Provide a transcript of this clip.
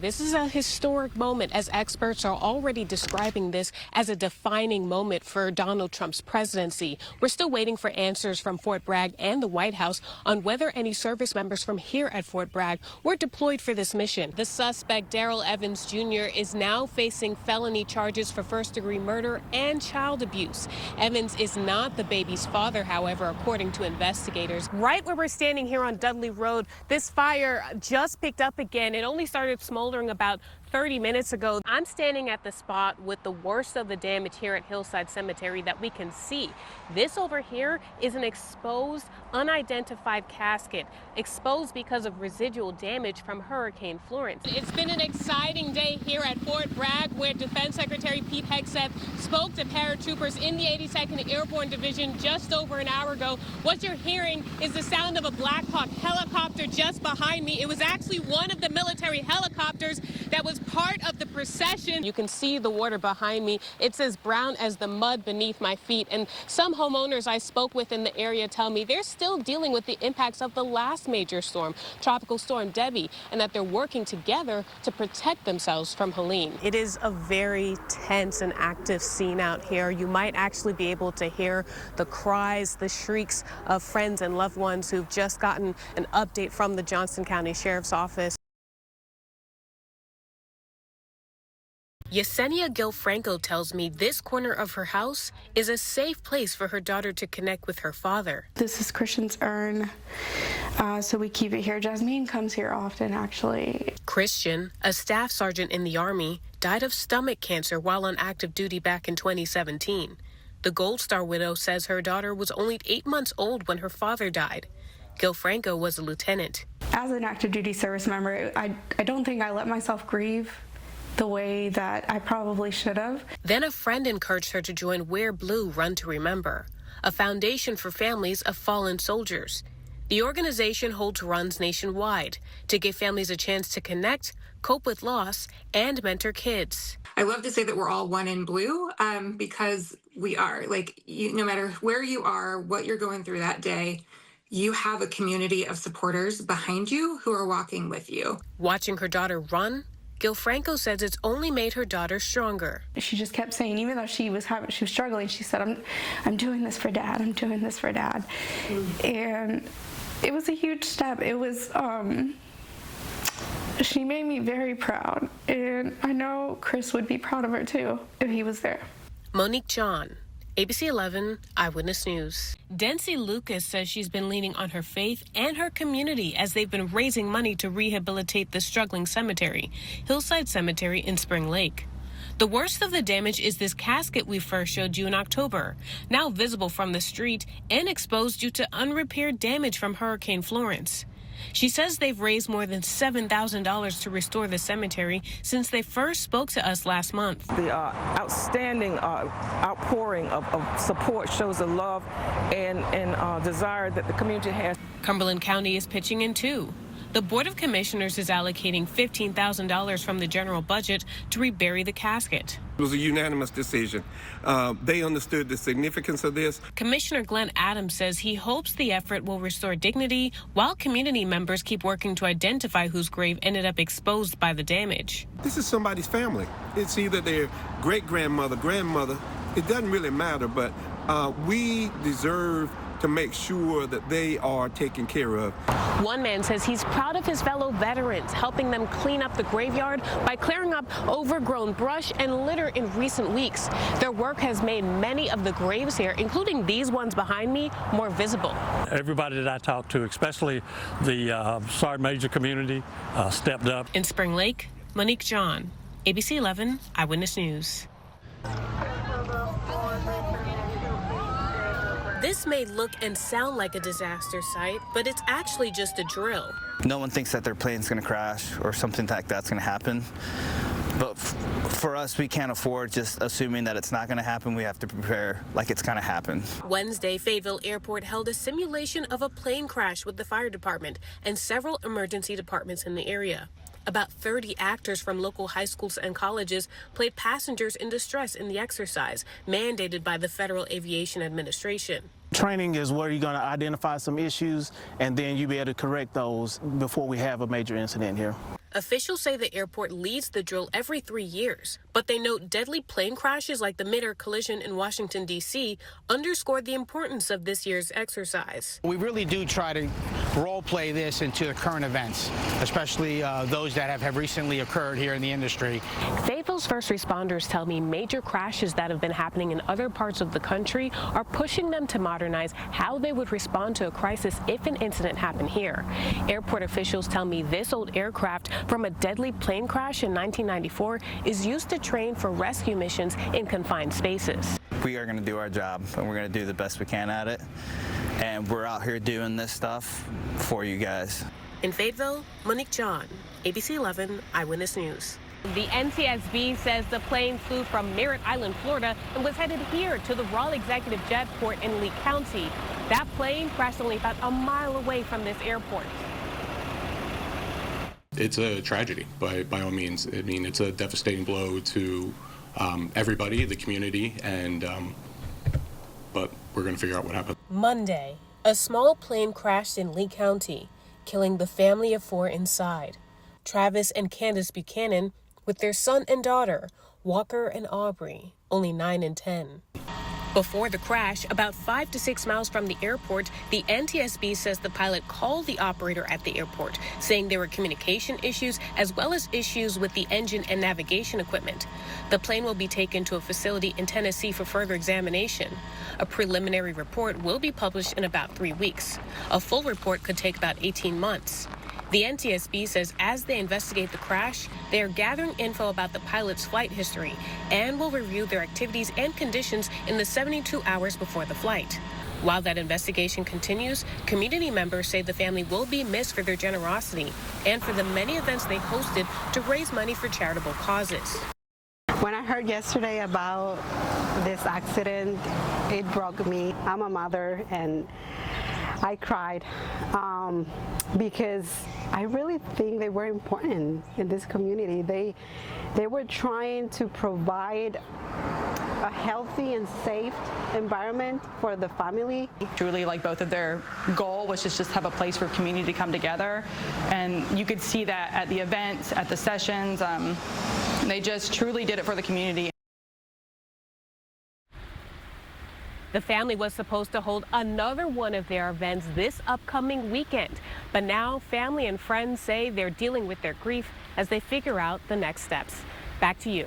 This is a historic moment, as experts are already describing this as a defining moment for Donald Trump's presidency. We're still waiting for answers from Fort Bragg and the White House on whether any service members from here at Fort Bragg were deployed for this mission. The suspect, Darrell Evans Jr., is now facing felony charges for first-degree murder and child abuse. Evans is not the baby's father, however, according to investigators. Right where we're standing here on Dudley Road, this fire just picked up again. It only started smoldering about 30 minutes ago. I'm standing at the spot with the worst of the damage here at Hillside Cemetery that we can see. This over here is an exposed, unidentified casket, exposed because of residual damage from Hurricane Florence. It's been an exciting day here at Fort Bragg, where Defense Secretary Pete Hegseth spoke to paratroopers in the 82nd Airborne Division just over an hour ago. What you're hearing is the sound of a Black Hawk helicopter just behind me. It was actually one of the military helicopters that was part of the procession. You can see the water behind me. It's as brown as the mud beneath my feet. And some homeowners I spoke with in the area tell me they're still dealing with the impacts of the last major storm, Tropical Storm Debbie, and that they're working together to protect themselves from Helene. It is a very tense and active scene out here. You might actually be able to hear the cries, the shrieks of friends and loved ones who've just gotten an update from the Johnston County Sheriff's Office. Yesenia Gilfranco tells me this corner of her house is a safe place for her daughter to connect with her father. This is Christian's urn, so we keep it here. Jasmine comes here often, actually. Christian, a staff sergeant in the Army, died of stomach cancer while on active duty back in 2017. The Gold Star widow says her daughter was only 8 months old when her father died. Gilfranco was a lieutenant. As an active duty service member, I don't think I let myself grieve the way that I probably should have. Then a friend encouraged her to join Wear Blue Run to Remember, a foundation for families of fallen soldiers. The organization holds runs nationwide to give families a chance to connect, cope with loss, and mentor kids. I love to say that we're all one in blue because we are. No matter where you are, what you're going through that day, you have a community of supporters behind you who are walking with you. Watching her daughter run, Gilfranco says it's only made her daughter stronger. She just kept saying, even though she was struggling, she said, I'm doing this for Dad, I'm doing this for Dad. And it was a huge step. It was, she made me very proud. And I know Chris would be proud of her too, if he was there. Monique John, ABC 11 Eyewitness News. Dency Lucas says she's been leaning on her faith and her community as they've been raising money to rehabilitate the struggling cemetery, Hillside Cemetery in Spring Lake. The worst of the damage is this casket we first showed you in October, now visible from the street and exposed due to unrepaired damage from Hurricane Florence. She says they've raised more than $7,000 to restore the cemetery since they first spoke to us last month. The outstanding outpouring of support shows the love and desire that the community has. Cumberland County is pitching in too. The Board of Commissioners is allocating $15,000 from the general budget to rebury the casket. It was a unanimous decision. They understood the significance of this. Commissioner Glenn Adams says he hopes the effort will restore dignity while community members keep working to identify whose grave ended up exposed by the damage. This is somebody's family. It's either their great-grandmother, grandmother. It doesn't really matter, but we deserve to make sure that they are taken care of. One man says he's proud of his fellow veterans, helping them clean up the graveyard by clearing up overgrown brush and litter in recent weeks. Their work has made many of the graves here, including these ones behind me, more visible. Everybody that I talked to, especially the Sergeant Major community, stepped up. In Spring Lake, Monique John, ABC 11 Eyewitness News. This may look and sound like a disaster site, but it's actually just a drill. No one thinks that their plane's going to crash or something like that's going to happen. But for us, we can't afford just assuming that it's not going to happen. We have to prepare like it's going to happen. Wednesday, Fayetteville Airport held a simulation of a plane crash with the fire department and several emergency departments in the area. About 30 actors from local high schools and colleges played passengers in distress in the exercise, mandated by the Federal Aviation Administration. Training is where you're going to identify some issues, and then you'll be able to correct those before we have a major incident here. Officials say the airport leads the drill every 3 years, but they note deadly plane crashes like the mid-air collision in Washington, D.C. underscored the importance of this year's exercise. We really do try to role play this into the current events, especially those that have recently occurred here in the industry. Fayetteville's first responders tell me major crashes that have been happening in other parts of the country are pushing them to modernize how they would respond to a crisis if an incident happened here. Airport officials tell me this old aircraft from a deadly plane crash in 1994 is used to train for rescue missions in confined spaces. We are going to do our job, and we're going to do the best we can at it. And we're out here doing this stuff for you guys. In Fayetteville, Monique John, ABC 11 Eyewitness News. The NTSB says the plane flew from Merritt Island, Florida, and was headed here to the Raleigh Executive Jet Port in Lee County. That plane crashed only about a mile away from this airport. It's a tragedy, by all means. I mean, it's a devastating blow to everybody, the community, and but we're going to figure out what happened. Monday, a small plane crashed in Lee County, killing the family of 4 inside. Travis and Candace Buchanan with their son and daughter, Walker and Aubrey, only 9 and 10. Before the crash, about 5 to 6 miles from the airport, the NTSB says the pilot called the operator at the airport, saying there were communication issues as well as issues with the engine and navigation equipment. The plane will be taken to a facility in Tennessee for further examination. A preliminary report will be published in about 3 weeks. A full report could take about 18 months. The NTSB says as they investigate the crash, they are gathering info about the pilot's flight history and will review their activities and conditions in the 72 hours before the flight. While that investigation continues, community members say the family will be missed for their generosity and for the many events they hosted to raise money for charitable causes. When I heard yesterday about this accident, it broke me. I'm a mother and I cried because I really think they were important in this community. They were trying to provide a healthy and safe environment for the family. Truly, like, both of their goal was to just have a place for community to come together, and you could see that at the events, at the sessions. They just truly did it for the community. The family was supposed to hold another one of their events this upcoming weekend, but now family and friends say they're dealing with their grief as they figure out the next steps. Back to you.